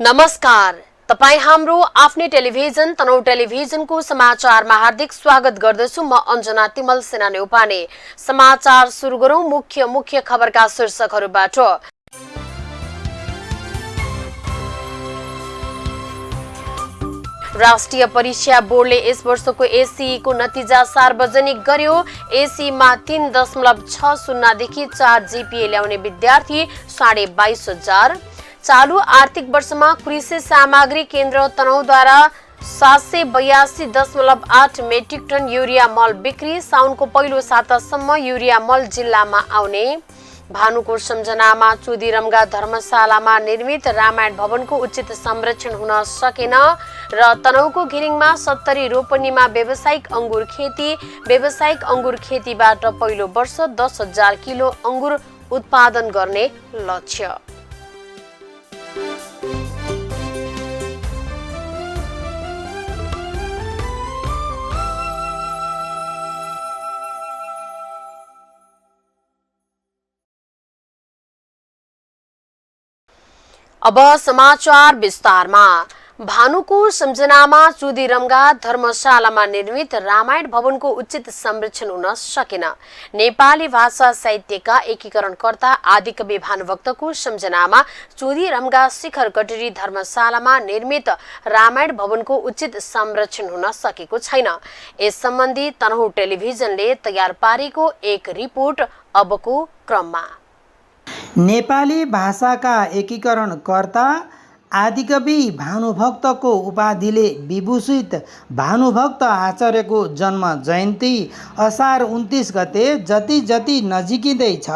नमस्कार, तपाई हाम्रो आफ्नै टेलिभिजन तनहु टेलिभिजनको समाचारमा हार्दिक स्वागत गर्दछु। म अञ्जना तिमल सेना नेउपाने। समाचार सुरु गरौं मुख्य खबरका शीर्षकहरूबाट। राष्ट्रिय परीक्षा बोर्डले यस वर्षको एसईको नतिजा सार्वजनिक गर्यो। एसईमा 3.60 देखि 4 जीपीए ल्याउने विद्यार्थी 22,500। चालू आर्थिक वर्षमा कृषि सामग्री केन्द्र तनहुद्वारा 782.8 मेट्रिक टन युरिया मल बिक्री। साउनको पहिलो सातासम्म युरिया मल जिल्लामा आउने। भानुको सम्झनामा चुदिरमगा धर्मशालामा निर्मित रामायण भवनको उचित संरक्षण हुन सकेन र तनहुको घिरिङमा 70 रोपनीमा व्यावसायिक अंगुर खेतीबाट पहिलो वर्ष 10,000 किलो अंगुर उत्पादन गर्ने लक्ष्य। अब समाचार विस्तारमा। भानुको सम्झनामा चुदिरमगा धर्मशालामा निर्मित रामायण भवनको उचित संरक्षण हुन सकेन। नेपाली भाषा साहित्यका एकीकरणकर्ता आदिकवि भानुभक्तको सम्झनामा चुदिरमगा शिखर कटेरी धर्मशालामा निर्मित रामायण भवनको उचित संरक्षण हुन सकेको छैन। यस सम्बन्धी तनहु टेलिभिजनले तयार पारेको एक रिपोर्ट अबको क्रममा। नेपाली भाषाका एकीकरणकर्ता आदिकवि भानुभक्तको उपाधिले विभूषित भानुभक्त आचार्यको जन्म जयन्ती असार 29 गते जति नजिकिँदैछ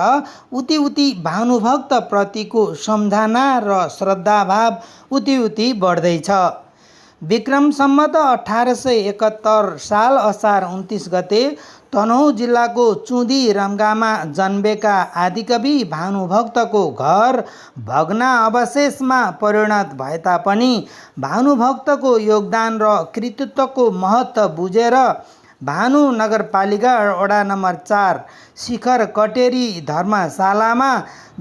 उति भानुभक्त प्रतिको सम्झना र श्रद्धाभाव उति बढ्दैछ। विक्रम सम्मत 1871 साल असार 29 गते तनहु जिल्लाको चुदिरमगामा जन्मेका आदिकवि भानुभक्तको घर भग्नावशेषमा परिणत भए तापनि भानुभक्तको योगदान र कृतित्वको महत्त्व बुझेर भानु नगरपालिका वडा नम्बर 4 शिखर कटेरी धर्मशालामा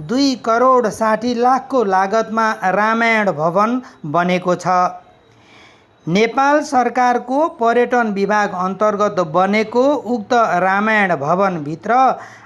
2 करोड 60 लाखको लागतमा रामायण भवन बनेको छ। नेपाल सरकारको पर्यटन विभाग अन्तर्गत बनेको उक्त रामायण भवनभित्र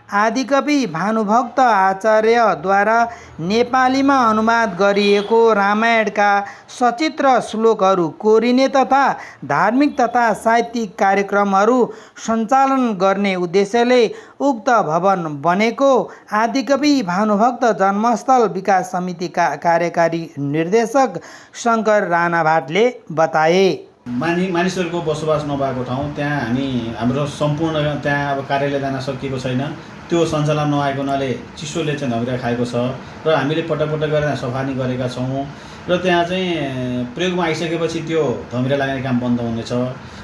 आदिकवि भानुभक्त आचार्यद्वारा नेपालीमा अनुवाद गरिएको रामायणका सचित्र श्लोकहरू कोरिने तथा धार्मिक तथा साहित्यिक कार्यक्रमहरू सञ्चालन गर्ने उद्देश्यले उक्त भवन बनेको आदिकवि भानुभक्त जन्मस्थल विकास समितिका कार्यकारी निर्देशक शङ्कर राणा भाटले बताए। मानिसहरूको बसोबास नभएको ठाउँ त्यहाँ हाम्रो सम्पूर्ण त्यहाँ अब कार्यालय जान सकिएको छैन। त्यो सञ्चालन नआएको हुनाले चिसोले चाहिँ धमिरा खाएको छ र हामीले पटक गरेर सफानी गरेका छौँ र त्यहाँ चाहिँ प्रयोगमा आइसकेपछि त्यो धमिरा लाग्ने काम बन्द हुनेछ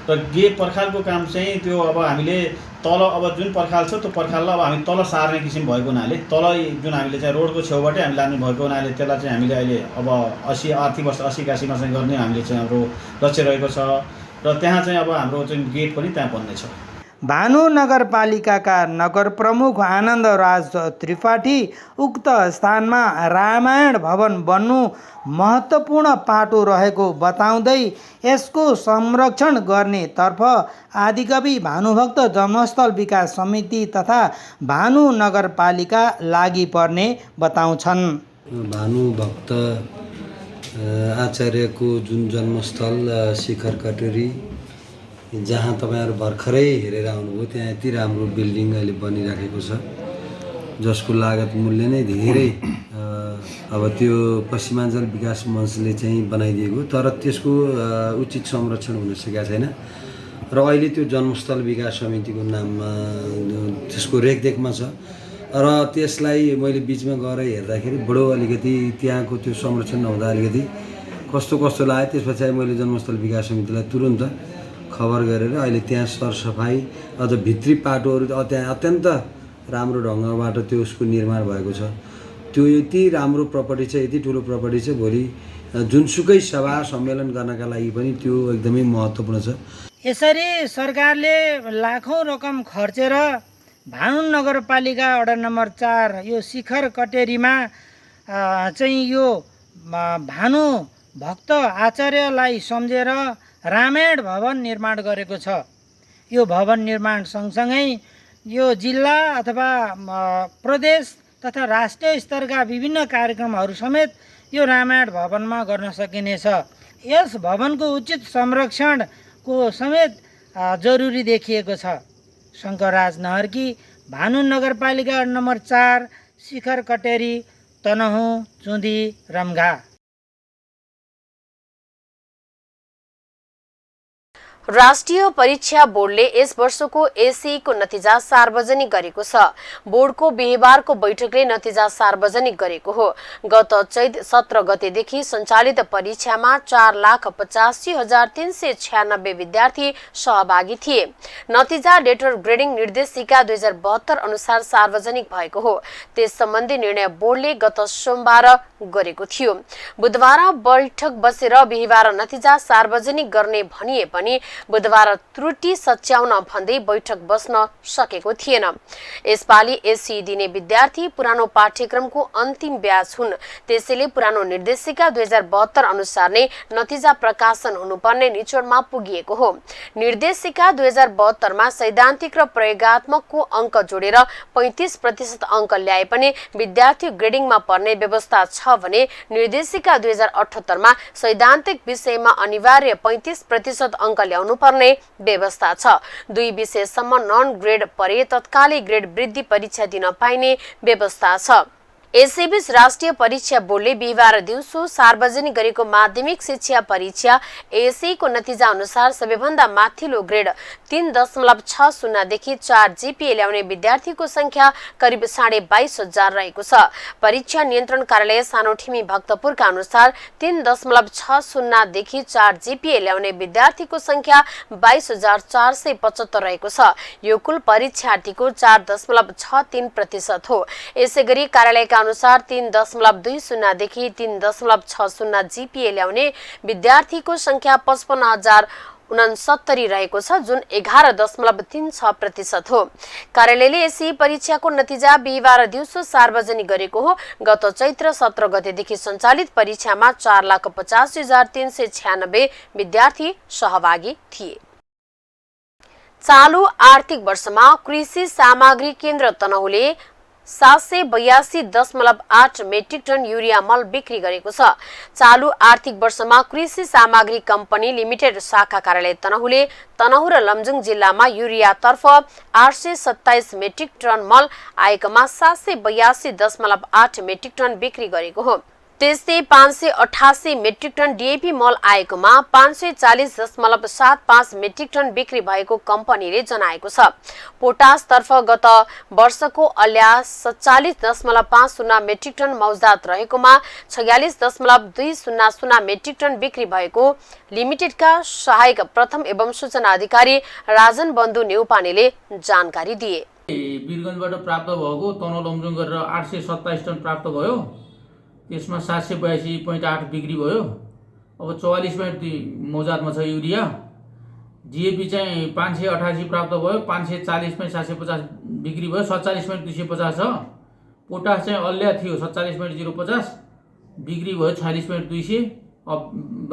र पर्खालको काम चाहिँ त्यो अब हामीले तल अब जुन पर्खाल छ त्यो पर्खाललाई अब हामी तल सार्ने किसिम भएको हुनाले तल जुन हामीले चाहिँ रोडको छेउबाटै हामी लाने भएको हुनाले त्यसलाई चाहिँ हामीले अहिले अब 80 आर्थिक वर्ष 80-81मा चाहिँ गर्ने हामीले चाहिँ हाम्रो लक्ष्य रहेको छ र त्यहाँ चाहिँ अब हाम्रो चाहिँ गेट पनि त्यहाँ बन्नेछ। भानु नगरपालिकाका नगर प्रमुख आनन्दराज त्रिपाठी उक्त स्थानमा रामायण भवन बन्नु महत्त्वपूर्ण पाटो रहेको बताउँदै यसको संरक्षण गर्नेतर्फ आदिकवि भानुभक्त जन्मस्थल विकास समिति तथा भानु नगरपालिका लागि पर्ने बताउँछन्। भानुभक्त आचार्यको जुन जन्मस्थल शिखर कटेरी जहाँ तपाईहरु भर्खरै हेरेर आउनुभयो त्यहाँ यति राम्रो बिल्डिङ अहिले बनिराखेको छ जसको लागत मूल्य नै धेरै अब त्यो पश्चिमाञ्चल विकास मञ्चले चाहिँ बनाइदिएको तर त्यसको उचित संरक्षण हुन सकेको छैन र अहिले त्यो जन्मस्थल विकास समितिको नाममा त्यसको रेखदेखमा छ र त्यसलाई मैले बीचमा गएर हेर्दाखेरि बडो अलिकति त्यहाँको त्यो संरक्षण नहुँदा अलिकति कस्तो लाग्यो। त्यसपछि मैले जन्मस्थल विकास समितिलाई तुरुन्त खबर गरेर अहिले त्यहाँ सरसफाई अझ भित्री पाटोहरू त्यहाँ अत्यन्त राम्रो ढङ्गबाट त्यो उसको निर्माण भएको छ। त्यो यति राम्रो प्रपर्टी छ, यति ठुलो प्रपर्टी छ, भोलि जुनसुकै सभा सम्मेलन गर्नका लागि पनि त्यो एकदमै महत्त्वपूर्ण छ। यसरी सरकारले लाखौं रकम खर्चेर भानु नगरपालिका वडा नम्बर 4 यो शिखर कटेरीमा चाहिँ यो भानु भक्त आचार्यलाई सम्झेर रामायण भवन निर्माण गरेको छ। यो भवन निर्माण सँगसँगै यो जिल्ला अथवा प्रदेश तथा राष्ट्रिय स्तरका विभिन्न कार्यक्रमहरू समेत यो रामायण भवनमा गर्न सकिनेछ। यस भवनको उचित संरक्षणको समेत जरुरी देखिएको छ। शङ्करराज नहर्की, भानु नगरपालिका नम्बर 4, शिखर कटेरी, तनहुँ, चुँदी, रम्घा। राष्ट्रिय परीक्षा बोर्डले यस वर्षको एसईको नतिजा सार्वजनिक गरेको छ। बोर्डको बिहीबारको बैठकले नतिजा सार्वजनिक गरेको हो। गत चैत 17 गतेदेखि सञ्चालित परीक्षामा 4,85,396 विद्यार्थी सहभागी थिए। नतिजा लेटर ग्रेडिङ निर्देशिका 2072 अनुसार सार्वजनिक भएको हो। त्यस सम्बन्धी निर्णय बोर्डले गत सोमबार गरेको थियो। बुधबार बैठक बसेर बिहीबार नतिजा सार्वजनिक गर्ने भनिए पनि बुधबार त्रुटि सच्याउन भन्दै बैठक बस्न सकेको थिएन। यसपालि एसई दिने विद्यार्थी पुरानो पाठ्यक्रमको अन्तिम ब्याच हुन्। त्यसैले पुरानो निर्देशिका 2072 अनुसार नै नतिजा प्रकाशन हुनुपर्ने निचोडमा पुगिएको हो। निर्देशिका 2072 मा सैद्धान्तिक र प्रयोगात्मकको अङ्क जोडेर 35% अङ्क ल्याए पनि विद्यार्थी ग्रेडिङमा पर्ने व्यवस्था छ भने निर्देशिका 2078 मा सैद्धान्तिक विषयमा अनिवार्य 35% अङ्क ल्याउनु पर्ने व्यवस्था छ। 2 विषयसम्म नन ग्रेड परे तत्कालै ग्रेड वृद्धि परीक्षा दिन पाइने व्यवस्था छ। यसैबीच राष्ट्रिय परीक्षा बोर्डले बिहीबार दिउँसो सार्वजनिक गरेको माध्यमिक शिक्षा परीक्षा एसईको नतिजा अनुसार सबैभन्दा माथिल्लो ग्रेड 3.60 देखि 4 जीपीए ल्याउने विद्यार्थीको संख्या करिब 22,500 रहेको छ। परीक्षा नियन्त्रण कार्यालय सानोठिमी भक्तपुरका अनुसार 3.60 देखि 4 जीपीए ल्याउने विद्यार्थीको संख्या 22,475 रहेको छ। यो कुल परीक्षार्थीको 4.63% हो। यसैगरी कार्यालयका अनुसार 3.20 देखि 3.60 जीपीए ल्याउने विद्यार्थीको संख्या 55,069 रहेको छ, जुन 11.36% हो। कार्यालयले यसै परीक्षाको नतिजा बिहीबार दिउँसो सार्वजनिक गरेको हो। गत चैत्र 17 गतेदेखि सञ्चालित परीक्षामा 4,85,396 विद्यार्थी सहभागी थिए। चालु आर्थिक वर्षमा कृषि सामग्री केन्द्र तनहुले 782.8 मेट्रिक टन युरिया मल बिक्री गरेको छ। चालु आर्थिक वर्षमा कृषि सामग्री कम्पनी लिमिटेड शाखा कार्यालय तनहुले तनहु र लमजुङ जिल्लामा युरियातर्फ 827 मेट्रिक टन मल आएकोमा 782.8 मेट्रिक टन बिक्री गरेको हो। त्यस्तै 588 मेट्रिक टन डीएपी मल आएकोमा 540.75 मेट्रिक टन बिक्री भएको कम्पनीले जनाएको छ। पोटास तर्फ गत वर्षको अल्या 47.50 मेट्रिक टन मौजात रहेकोमा 46.200 मेट्रिक टन बिक्री भएको लिमिटेडका सहायक प्रथम एवं सूचना अधिकारी राजन बन्धु नेउपानेले जानकारी दिए। वीरगञ्जबाट प्राप्त भएको तनहुँ लमजुङ गरेर 827 टन प्राप्त भयो। त्यसमा 782.8 बिक्री भयो। अब 44.2 मौजातमा छ युरिया। डीएपी चाहिँ 588 प्राप्त भयो, 540.750 बिक्री भयो, 47.250 छ। पोटास चाहिँ अल्ल्या थियो 47.050 बिक्री भयो 46.200। अब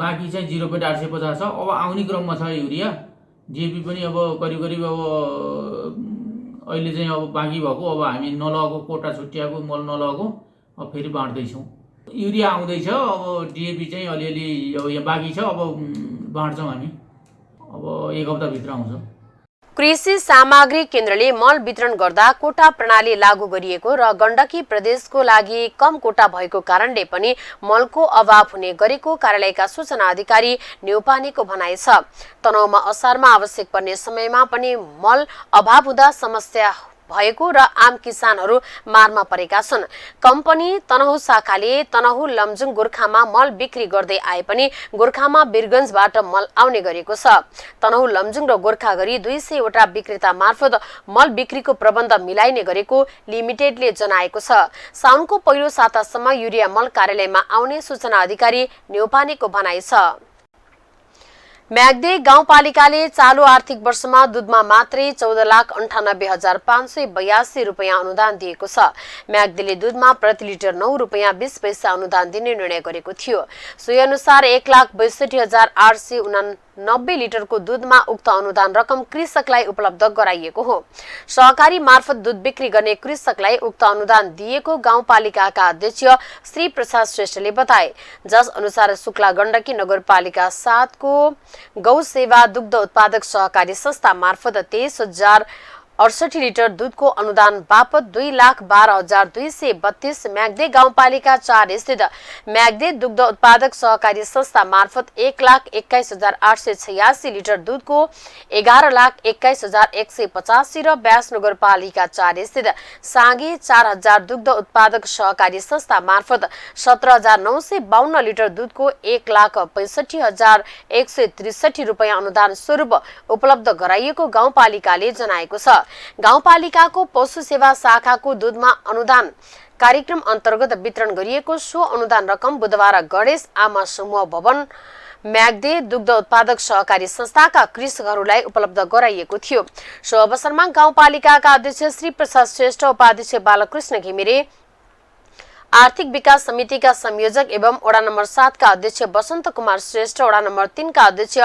बाँकी चाहिँ 0.850 छ। अब आउने क्रममा छ युरिया। डीएपी पनि अब करिब अब अहिले चाहिँ अब बाँकी भएको, अब हामी नलगेको कोटा छुट्याएको मल नलगेको अब फेरि बाँड्दैछौँ। युरिया आउँदैछ। अब डीएपी चाहिँ अलिअलि अब यहाँ बाँकी छ, अब बाँड्छौँ हामी। अब 1 हप्ताभित्र आउँछ। कृषि सामग्री केन्द्रले मल वितरण गर्दा कोटा प्रणाली लागू गरिएको र गण्डकी प्रदेशको लागि कम कोटा भएको कारणले पनि मलको अभाव हुने गरेको कार्यालयका सूचना अधिकारी नेउपानेको भनाइ छ। तनहुँमा असारमा आवश्यक पर्ने समयमा पनि मल अभाव हुँदा समस्या भएको र आम किसानहरू मारमा परेका छन्। कम्पनी तनहुँ शाखाले तनहुँ लमजुङ गोर्खामा मल बिक्री गर्दै आए पनि गोर्खामा वीरगञ्जबाट मल आउने गरेको छ। तनहुँ लमजुङ र गोर्खा गरी 200 वटा विक्रेता मार्फत मल बिक्रीको प्रबन्ध मिलाइने गरेको लिमिटेडले जनाएको छ। साउनको पहिलो सातासम्म युरिया मल कार्यालयमा आउने सूचना अधिकारी नेउपानेको भनाइ छ। म्याग्दे गाउँपालिकाले चालु आर्थिक वर्षमा दूधमा मात्रै 14,98,582 रुपियाँ अनुदान दिएको छ। म्याग्देले दूधमा प्रति लिटर 9 रुपियाँ 20 पैसा अनुदान दिने निर्णय गरेको थियो। सोही अनुसार 1,62,889 लिटरको दूधमा उक्त अनुदान रकम कृषकलाई उपलब्ध गराइएको हो। सहकारी मार्फत दूध बिक्री गर्ने कृषकलाई उक्त अनुदान दिएको गाउँपालिकाका अध्यक्ष श्री प्रसाद श्रेष्ठले बताए। जस अनुसार शुक्ला गण्डकी नगरपालिका 7 को गौ सेवा दुग्ध उत्पादक सहकारी संस्था मार्फत 23,068 लिटर दूधको अनुदान बापत 2,12,232 म्याग्दे गाउँपालिका 4 स्थित म्याग्दे दुग्ध उत्पादक सहकारी संस्था मार्फत 1,21,886 लिटर दूधको 11,21,185 र ब्यास नगरपालिका 4 स्थित साँगे 4,000 दुग्ध उत्पादक सहकारी संस्था मार्फत 17,952 लिटर दूधको 1,65,163 रुपियाँ अनुदान स्वरूप उपलब्ध गराइएको गाउँपालिकाले जनाएको छ। गाउँपालिकाको पशु सेवा शाखाको दूधमा अनुदान कार्यक्रम अन्तर्गत वितरण गरिएको सो अनुदान रकम बुधबार गणेश आमा समूह भवन म्याग्दे दुग्ध उत्पादक सहकारी संस्थाका कृषकहरूलाई उपलब्ध गराइएको थियो। सो अवसरमा गाउँपालिकाका अध्यक्ष श्री प्रसाद श्रेष्ठ, उपाध्यक्ष बालकृष्ण घिमिरे, आर्थिक विकास समितिका संयोजक एवं वडा नम्बर 7 का अध्यक्ष वसन्त कुमार श्रेष्ठ, वडा नम्बर 3 का अध्यक्ष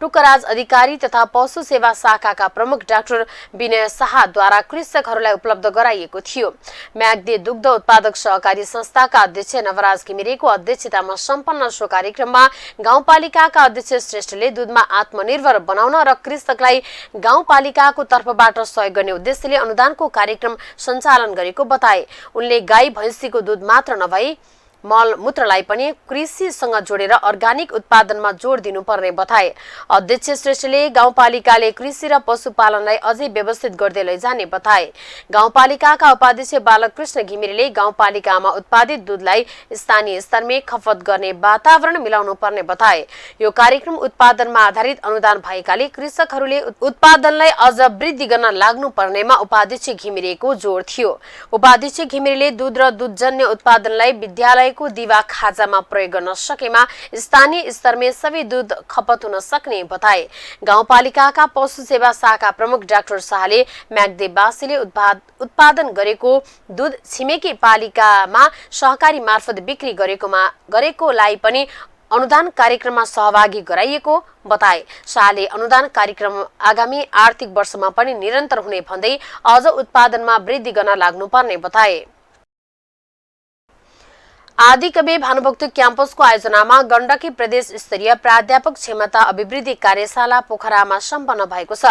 टुकराज अधिकारी तथा पशु सेवा शाखाका प्रमुख डाक्टर विनय शाहद्वारा कृषकहरूलाई उपलब्ध गराइएको थियो। म्याग्दे दुग्ध उत्पादक सहकारी संस्थाका अध्यक्ष नवराज घिमिरेको अध्यक्षतामा सम्पन्न सो कार्यक्रममा गाउँपालिकाका अध्यक्ष श्रेष्ठले दूधमा आत्मनिर्भर बनाउन र कृषकलाई गाउँपालिकाको तर्फबाट सहयोग गर्ने उद्देश्यले अनुदानको कार्यक्रम सञ्चालन गरेको बताए। उनले गाई भैँसीको दूध मात्र नभई मल मूत्रलाई पनि कृषिसँग जोडेर अर्गानिक उत्पादनमा जोड दिनुपर्ने बताए। अध्यक्ष श्रेष्ठले गाउँपालिकाले कृषि र पशुपालनलाई अझै व्यवस्थित गर्दै लैजाने बताए। गाउँपालिकाका उपाध्यक्ष बालकृष्ण घिमिरेले गाउँपालिकामा उत्पादित दूधलाई स्थानीय स्तरमै खपत गर्ने वातावरण मिलाउनु पर्ने बताए। यो कार्यक्रम उत्पादनमा आधारित अनुदान भएकाले कृषकहरूले उत्पादनलाई अझ वृद्धि गर्न लाग्नु पर्नेमा उपाध्यक्ष घिमिरेको जोड थियो। उपाध्यक्ष घिमिरेले दूध र दूधजन्य उत्पादनलाई विद्यालय को दिवा खाजामा प्रयोग गर्न सकेमा स्थानीय स्तरमै सबै दूध खपत हुन सक्ने बताए। गाउँपालिकाका पशु सेवा शाखा प्रमुख डाक्टर शाहले म्याग्देवासीले उत्पादन गरेको दूध छिमेकी पालिकामा सहकारी मार्फत बिक्री गरेकोलाई पनि अनुदान कार्यक्रममा सहभागी गराइएको बताए। शाहले अनुदान कार्यक्रम आगामी आर्थिक वर्षमा पनि निरन्तर हुने भन्दै अझ उत्पादनमा वृद्धि गर्न लाग्नुपर्ने बताए। आदिकवि भानुभक्त क्याम्पसको आयोजनामा गण्डकी प्रदेश स्तरीय प्राध्यापक क्षमता अभिवृद्धि कार्यशाला पोखरामा सम्पन्न भएको छ।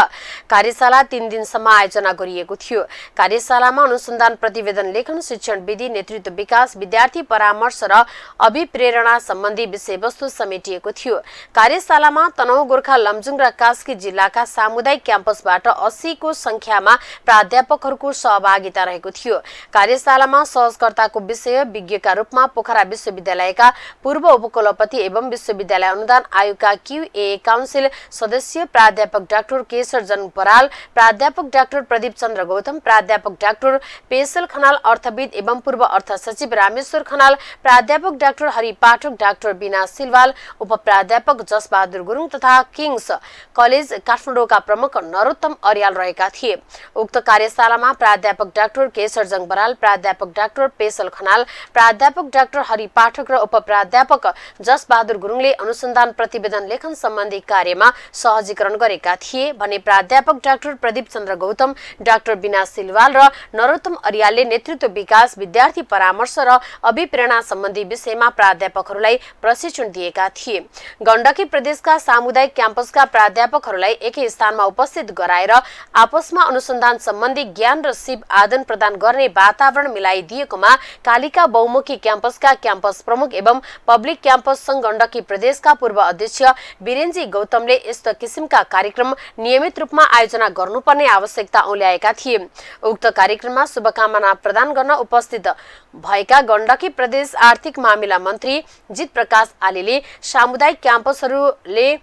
कार्यशाला 3 दिनसम्म आयोजना गरिएको थियो। कार्यशालामा अनुसन्धान प्रतिवेदन लेखन, शिक्षण विधि, नेतृत्व विकास, विद्यार्थी परामर्श र अभिप्रेरणा सम्बन्धी विषयवस्तु समेटिएको थियो। कार्यशालामा तनहुँ, गोर्खा, लमजुङ र कास्की जिल्लाका सामुदायिक क्याम्पसबाट 80 को संख्यामा प्राध्यापकहरूको सहभागिता रहेको थियो। कार्यशालामा सहजकर्ताको विषय विज्ञका रूपमा पोखरा विश्वविद्यालयका पूर्व उपकुलपति एवं विश्वविद्यालय अनुदान आयोगका QA काउन्सिल सदस्य प्राध्यापक डाक्टर केशर जन बराल, प्राध्यापक डाक्टर प्रदीप चन्द्र गौतम, प्राध्यापक डाक्टर पेशल खनाल, अर्थविद एवं पूर्व अर्थ सचिव रामेश्वर खनाल, प्राध्यापक डाक्टर हरि पाठक, डाक्टर बिना सिलवाल, उप प्राध्यापक जसबहादुर गुरुङ तथा किङ्स कलेज काठमाडौँका प्रमुख नरोत्तम अर्याल रहेका थिए। उक्त कार्यशालामा प्राध्यापक डाक्टर केशर जङ बराल, प्राध्यापक डाक्टर पेशल खनाल, प्राध्यापक डाक्टर हरि पाठक र उप प्राध्यापक जसबहादुर गुरुङले अनुसन्धान प्रतिवेदन लेखन सम्बन्धी कार्यमा सहजीकरण गरेका थिए भने प्राध्यापक डाक्टर प्रदीप चन्द्र गौतम, डाक्टर बिना सिलवाल र नरोत्तम अर्यालले नेतृत्व विकास, विद्यार्थी परामर्श र अभिप्रेरणा सम्बन्धी विषयमा प्राध्यापकहरूलाई प्रशिक्षण दिएका थिए। गण्डकी प्रदेशका सामुदायिक क्याम्पसका प्राध्यापकहरूलाई एकै स्थानमा उपस्थित गराएर आपसमा अनुसन्धान सम्बन्धी ज्ञान र सिप आदान प्रदान गर्ने वातावरण मिलाइदिएकोमा कालिका बहुमुखी क्याम्पसका क्याम्पस प्रमुख एवं पब्लिक क्याम्पस संघ गण्डकी प्रदेशका पूर्व अध्यक्ष वीरेन्जी गौतमले यस्तो किसिमका कार्यक्रम नियमित रूपमा आयोजना गर्नुपर्ने आवश्यकता औल्याएका थिए। उक्त कार्यक्रममा शुभकामना प्रदान गर्न उपस्थित भएका गण्डकी प्रदेश आर्थिक मामिला मन्त्री जित प्रकाश आलीले सामुदायिक क्याम्पसहरूले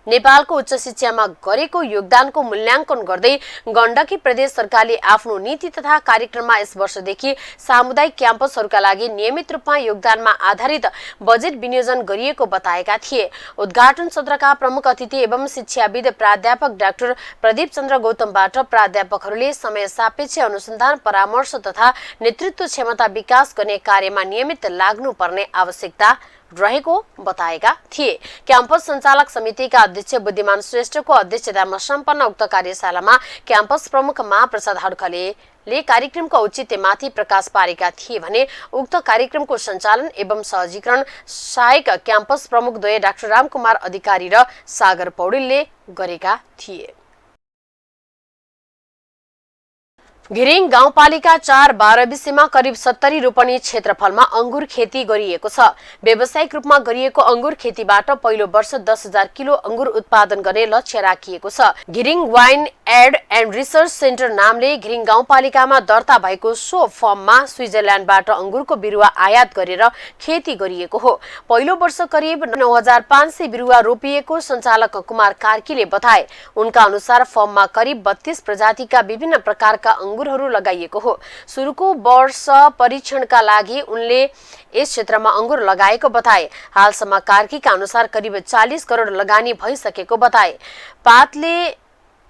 नेपालको उच्च शिक्षामा गरेको योगदानको मूल्याङ्कन गर्दै गण्डकी प्रदेश सरकारले आफ्नो नीति तथा कार्यक्रममा यस वर्षदेखि सामुदायिक क्याम्पसहरूका लागि नियमित रूपमा योगदानमा आधारित बजेट विनियोजन गरिएको बताएका थिए। उद्घाटन सत्रका प्रमुख अतिथि एवं शिक्षाविद प्राध्यापक डाक्टर प्रदीप चन्द्र गौतमबाट प्राध्यापकहरूले समय सापेक्ष अनुसन्धान परामर्श तथा नेतृत्व क्षमता विकास गर्ने कार्यमा नियमित लाग्नुपर्ने आवश्यकता रहेको बताएका थिए। क्याम्पस सञ्चालक समितिका अध्यक्ष बुद्धिमान श्रेष्ठको अध्यक्षतामा सम्पन्न उक्त कार्यशालामा क्याम्पस प्रमुख महाप्रसाद हड्कले कार्यक्रमको औचित्यमाथि प्रकाश पारेका थिए भने उक्त कार्यक्रमको सञ्चालन एवं सहजीकरण सहायक क्याम्पस प्रमुखद्वय डाक्टर रामकुमार अधिकारी र सागर पौडेलले गरेका थिए। घिरिङ गाउँपालिका 4 12 करिब 70 रोपनी क्षेत्रफलमा अंगुर खेती गरिएको छ। व्यावसायिक रूपमा गरिएको अंगुर खेतीबाट पहिलो वर्ष 10,000 किलो अंगुर उत्पादन गर्ने लक्ष्य राखिएको छ। घिरिङ wine aid and research centre नामले घिरिङ गाउँपालिकामा दर्ता भएको सो फर्ममा स्विजरल्यान्डबाट अंगुरको बिरुवा आयात गरेर खेती गरिएको हो। पहिलो वर्ष करिब 9,500 बिरुवा रोपिएको सञ्चालक कुमार कार्कीले बताए। उनका अनुसार फर्ममा करिब 32 प्रजातिका विभिन्न प्रकारका अंगुरहरू लगाइएको हो। सुरुको वर्ष परीक्षणका लागि उनले यस क्षेत्रमा अंगुर लगाएको बताए। हालसम्म कार्कीका अनुसार करिब 40 करोड लगानी भइसकेको बताए। पातले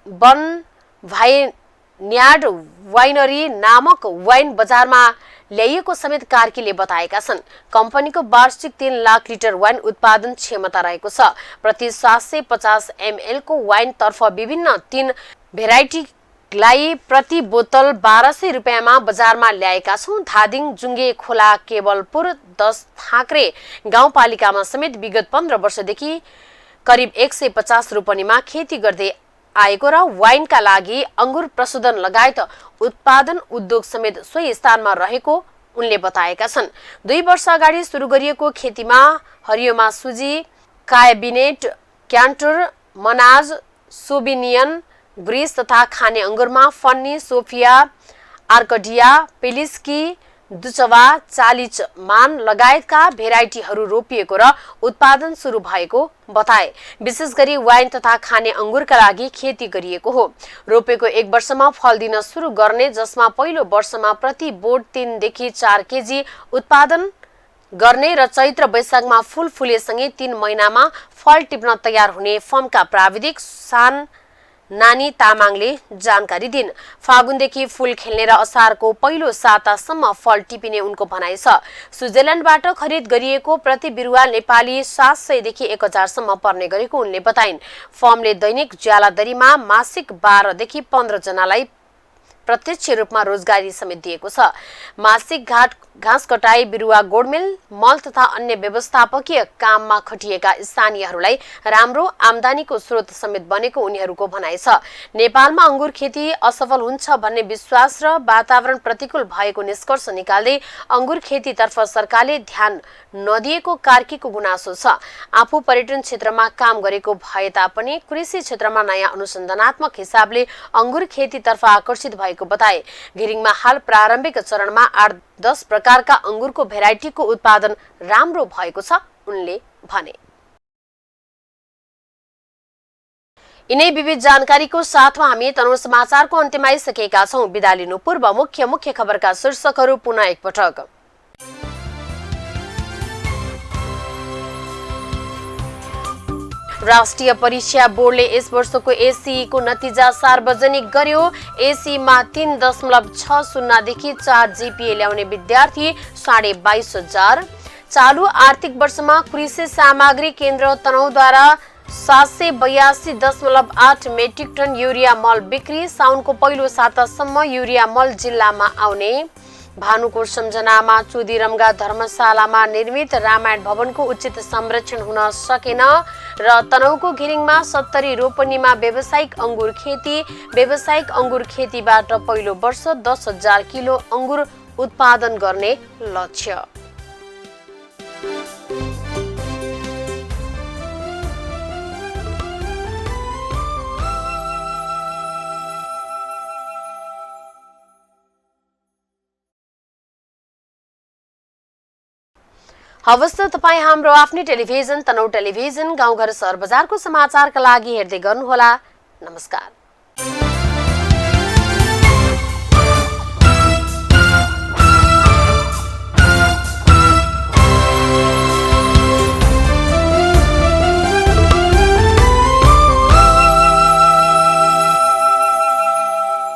वन भाइन्यार्ड वाइनरी नामक वाइन बजारमा ल्याइएको समेत कार्कीले बताएका छन्। कम्पनीको वार्षिक 3 लाख लिटर वाइन उत्पादन क्षमता रहेको छ। प्रति 750 ml को वाइन तर्फ विभिन्न 3 भेराइटी लाई प्रति बोतल 1200 रुपियाँमा बजारमा ल्याएका छौं। धादिङ, जुङ्गे खोला, केवलपुर, 10 थाक्रे गाउँपालिकामा समेत विगत 15 वर्षदेखि करिब 150 रोपनीमा खेती गर्दै आएको र वाइनका लागि अंगुर प्रशोधन लगायत उत्पादन उद्योग समेत सोही स्थानमा रहेको उनले बताएका छन्। 2 वर्ष अगाडि सुरु गरिएको खेतीमा हरियोमा सुजी, कायबिनेट, क्यान्टर, मनाज, सोबिनियन, ग्रिस तथा खाने अंगुरमा फन्नी, सोफिया, आर्कडिया, पेलिस्की, दुचवा, चालिच मान लगायतका भेराइटीहरू रोपिएको र उत्पादन सुरु भएको बताए। विशेष गरी वाइन तथा खाने अंगुरका लागि खेती गरिएको हो। रोपेको 1 वर्षमा फल दिन सुरु गर्ने, जसमा पहिलो वर्षमा प्रति बोट 3 देखि 4 केजी उत्पादन गर्ने र चैत्र वैशाखमा फूल फुलेसँगै 3 महिनामा फल टिप्न तयार हुने फर्मका प्राविधिक नानी तामाङले जानकारी दिन्। फागुनदेखि फूल खेल्ने र असारको पहिलो सातासम्म फल टिपिने उनको भनाइ छ। स्विजरल्यान्डबाट खरिद गरिएको प्रति बिरुवा नेपाली 700 देखि 1000 सम्म पर्ने गरेको उनले बताइन्। फर्मले दैनिक ज्याला दरीमा मासिक 12 देखि 15 जनालाई प्रत्यक्ष रूपमा रोजगारी समेत दिएको छ। मासिक घाँस कटाई, बिरुवा गोडमेल, मल तथा अन्य व्यवस्थापकीय काममा खटिएका स्थानीयहरूलाई राम्रो आम्दानीको स्रोत समेत बनेको उनीहरूको भनाइ छ। नेपालमा अंगुर खेती असफल हुन्छ भन्ने विश्वास र वातावरण प्रतिकूल भएको निष्कर्ष निकाल्दै अंगुर खेतीतर्फ सरकारले ध्यान नदिएको कार्कीको गुनासो छ। आफू पर्यटन क्षेत्रमा काम गरेको भए तापनि कृषि क्षेत्रमा नयाँ अनुसन्धानात्मक हिसाबले अंगुर खेतीतर्फ आकर्षित भएको बताए। घिरिङमा हाल प्रारम्भिक चरणमा 8-10 प्रकारका अंगुरको भेराइटीको उत्पादन राम्रो भएको छ उनले भने। यिनै विविध जानकारीको साथमा हामी तनहुँ समाचारको अन्त्यमा आइसकेका छौं। बिदा लिनु पूर्व मुख्य खबरका शीर्षकहरू पुनः एकपटक। राष्ट्रिय परीक्षा बोर्डले यस वर्षको एसई को नतिजा सार्वजनिक गर्यो। एसई मा 3.60 देखि 4 जीपीए ल्याउने विद्यार्थी 22,500। चालू आर्थिक वर्षमा कृषि सामग्री केन्द्र तनहुँद्वारा 782.8 मेट्रिक टन युरिया मल बिक्री। साउनको पहिलो सातासम्म युरिया मल जिल्लामा आउने। भानुको सम्झनामा चुदिरमगा धर्मशालामा निर्मित रामायण भवनको उचित संरक्षण हुन सकेन र तनहुँको घिरिङमा 70 रोपनीमा व्यावसायिक अंगुर खेती। व्यावसायिक अंगुर खेतीबाट पहिलो वर्ष 10,000 किलो अंगुर उत्पादन गर्ने लक्ष्य। हवस् त तपाईँ हाम्रो आफ्नै टेलिभिजन तनहुँ टेलिभिजन गाउँघर सहर बजारको समाचारका लागि हेर्दै गर्नुहोला। नमस्कार।